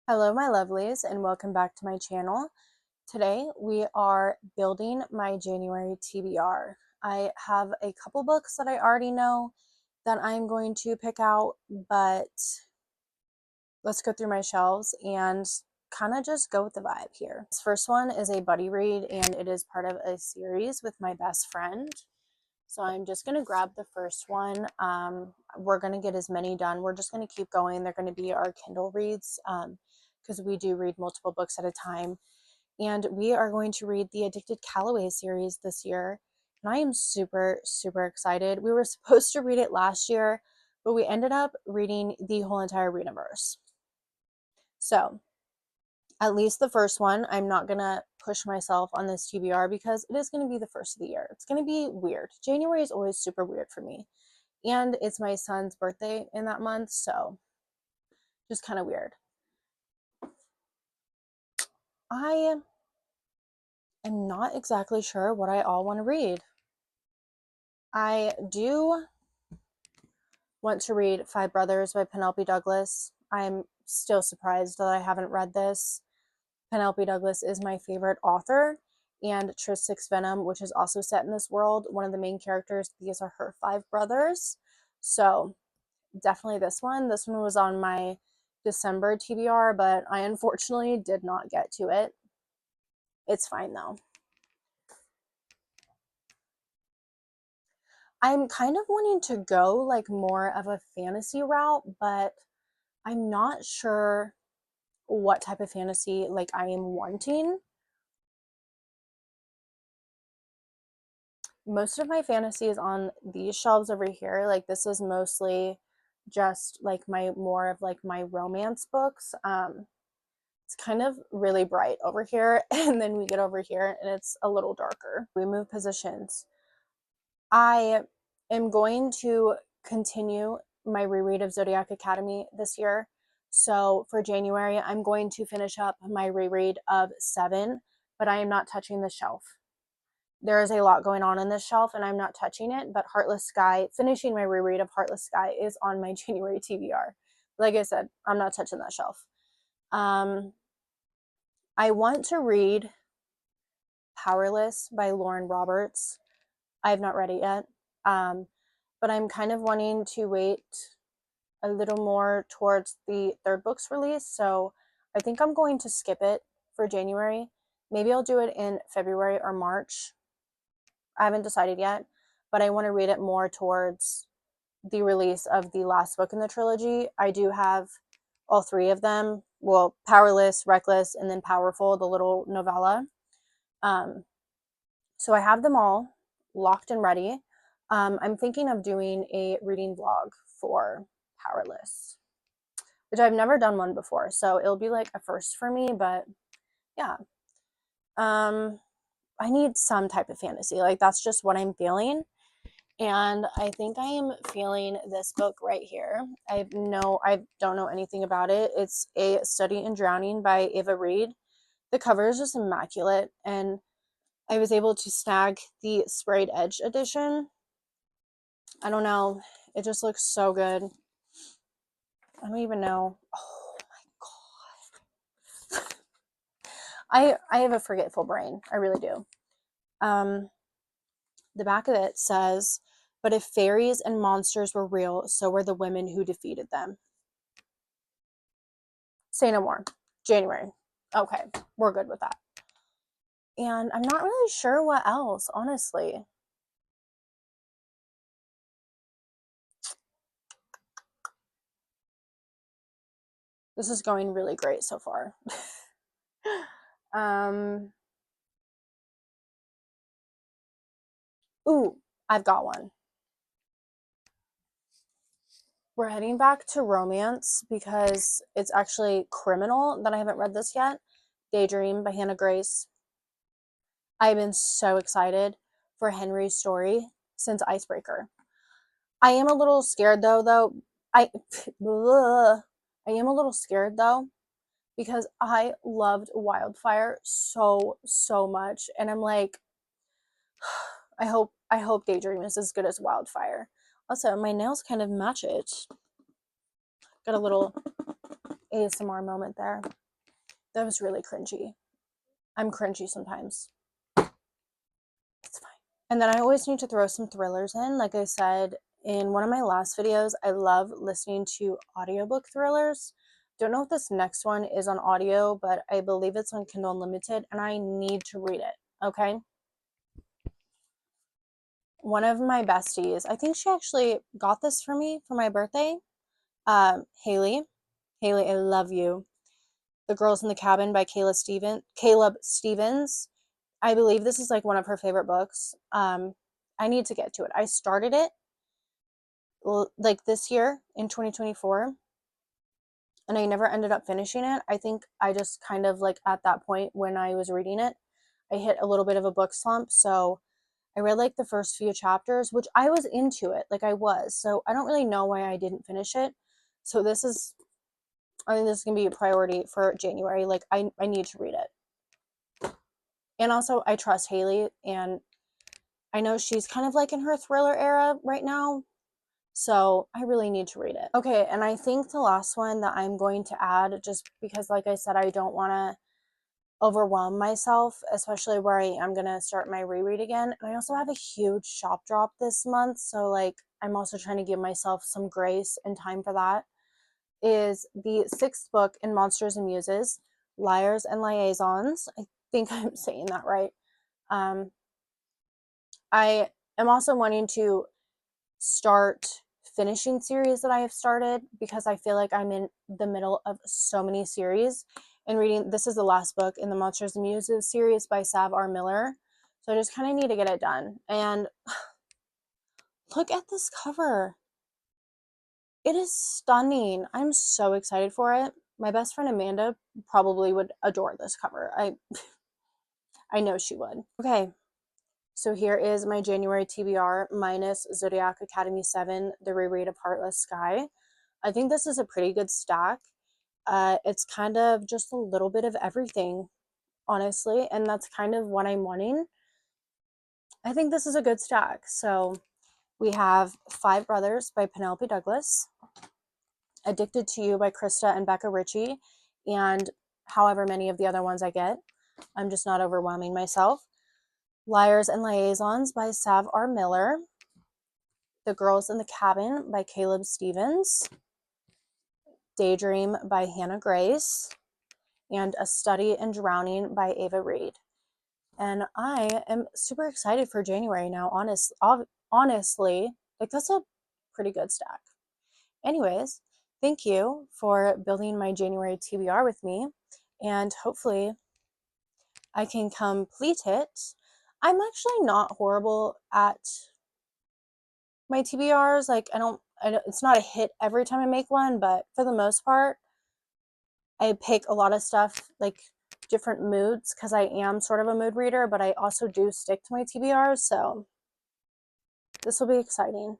Hello my lovelies and welcome back to my channel. Today we are building my January TBR. I have a couple books that I already know that I'm going to pick out, but let's go through my shelves and kind of just go with the vibe here. This first one is a buddy read and it is part of a series with my best friend. So I'm just going to grab the first one. We're going to get as many done. We're just going to keep going. They're going to be our Kindle reads because we do read multiple books at a time. And we are going to read the Addicted Callaway series this year. And I am super, super excited. We were supposed to read it last year, but we ended up reading the whole entire Readiverse. So at least the first one, I'm not going to push myself on this TBR because it is going to be the first of the year. It's going to be weird. January is always super weird for me. And it's my son's birthday in that month, so just kind of weird. I am not exactly sure what I all want to read. I do want to read Five Brothers by Penelope Douglas. I'm still surprised that I haven't read this. Penelope Douglas is my favorite author, and Tris Six Venom, which is also set in this world, one of the main characters, these are her five brothers. So definitely this one. This one was on my December TBR, but I unfortunately did not get to it. It's fine though. I'm kind of wanting to go like more of a fantasy route, but I'm not sure what type of fantasy like I am wanting. Most of my fantasy is on these shelves over here. Like this is mostly just like my more of like my romance books. It's kind of really bright over here, and then we get over here and it's a little darker. We move positions. I am going to continue my reread of Zodiac Academy this year. So for January, I'm going to finish up my reread of Seven, but I am not touching the shelf. There is a lot going on in this shelf and I'm not touching it, but Heartless Sky, finishing my reread of Heartless Sky is on my January TBR. Like I said, I'm not touching that shelf. I want to read Powerless by Lauren Roberts. I have not read it yet, but I'm kind of wanting to wait a little more towards the third book's release, so I think I'm going to skip it for January. Maybe I'll do it in February or March. I haven't decided yet, but I want to read it more towards the release of the last book in the trilogy. I do have all three of them. Well, Powerless, Reckless, and then Powerful, the little novella. So I have them all locked and ready. I'm thinking of doing a reading vlog for Powerless, which I've never done one before. So it'll be like a first for me, but yeah. I need some type of fantasy. Like that's just what I'm feeling. And I think I am feeling this book right here. I don't know anything about it. It's A Study in Drowning by Ava Reid. The cover is just immaculate, and I was able to snag the sprayed edge edition. I don't know. It just looks so good. I don't even know. Oh my god. I have a forgetful brain. I really do. The back of it says, "But if fairies and monsters were real, so were the women who defeated them." Say no more. January. Okay, we're good with that. And I'm not really sure what else, honestly. This is going really great so far. Ooh, I've got one. We're heading back to romance because it's actually criminal that I haven't read this yet. Daydream by Hannah Grace. I've been so excited for Henry's story since Icebreaker. I am a little scared though. I am a little scared though because I loved Wildfire so much, and I'm like, I hope Daydream is as good as Wildfire. Also, my nails kind of match it. Got a little ASMR moment there. That was really cringy. I'm cringy sometimes. It's fine. And then I always need to throw some thrillers in. Like I said in one of my last videos, I love listening to audiobook thrillers. Don't know if this next one is on audio, but I believe it's on Kindle Unlimited, and I need to read it, okay? One of my besties, I think she actually got this for me for my birthday. Haley, I love you. The Girls in the Cabin by Caleb Stevens. I believe this is like one of her favorite books. I need to get to it. I started it like this year in 2024, and I never ended up finishing it. I think I just kind of like at that point when I was reading it, I hit a little bit of a book slump. So I read like the first few chapters, which I was into it, like I was. So I don't really know why I didn't finish it. So I think this is gonna be a priority for January. Like I need to read it. And also I trust Haley, and I know she's kind of like in her thriller era right now. So I really need to read it. Okay, and I think the last one that I'm going to add, just because like I said, I don't want to overwhelm myself, especially where I am going to start my reread again. And I also have a huge shop drop this month. So like I'm also trying to give myself some grace and time for that. Is the 6th book in Monsters and Muses, Liars and Liaisons. I think I'm saying that right. I am also wanting to start finishing series that I have started, because I feel like I'm in the middle of so many series and reading. This is the last book in the Monsters and Muses series by Sav R. Miller. So I just kind of need to get it done. And look at this cover. It is stunning. I'm so excited for it. My best friend Amanda probably would adore this cover. I know she would. Okay, so here is my January TBR minus Zodiac Academy 7, the reread of Heartless Sky. I think this is a pretty good stack. It's kind of just a little bit of everything, honestly, and that's kind of what I'm wanting. I think this is a good stack. So we have Five Brothers by Penelope Douglas, Addicted to You by Krista and Becca Ritchie, and however many of the other ones I get. I'm just not overwhelming myself. Liars and Liaisons by Sav R. Miller, The Girls in the Cabin by Caleb Stevens, Daydream by Hannah Grace, and A Study in Drowning by Ava Reid. And I am super excited for January now, honestly. Like, that's a pretty good stack. Anyways, thank you for building my January TBR with me, and hopefully I can complete it. I'm actually not horrible at my TBRs. Like, I don't, it's not a hit every time I make one, but for the most part, I pick a lot of stuff, like different moods, because I am sort of a mood reader, but I also do stick to my TBRs, so this will be exciting.